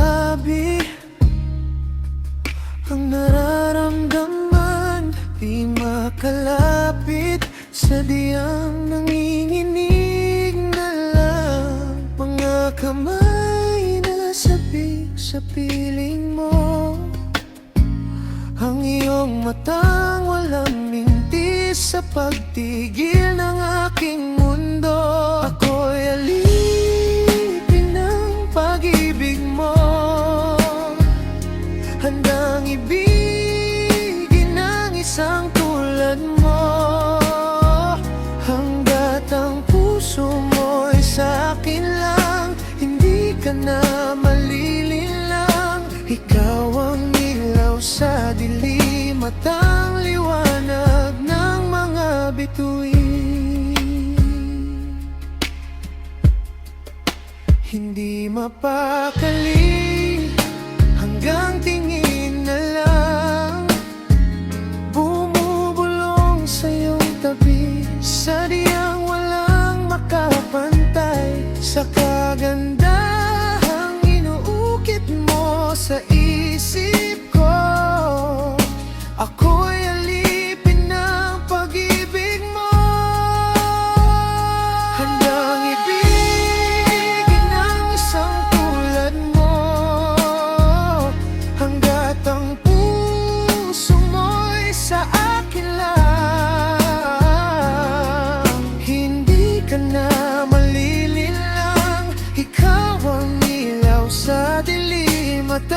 masabi ang nararamdaman, di makalapit, sadyang nanginginig na lang. Mga kamay na sabik sa piling mo, ang iyong matang walang mintis sa pagtigil ng aking mundo. Ako'y alipin ng pag-ibig mo, handang ibigin ang isang tulad mo, hanggat ang puso mo'y sa akin lang. Hindi ka na malilinlang, ikaw ang ilaw sa dilim at ang liwanag ng mga bituin. Hindi mapakali, hanggang tingin na lang, bumubulong sa iyong tabi, sadyang walang makapantay sa kagandahang inuukit mo sa isip ko. Ako'y alipin ng pag-ibig mo, handang ibigin ang isang tulad mo, hanggat ang puso mo'y sa akin lang. Hindi ka na malilinlang, ikaw ang ilaw sa dilim at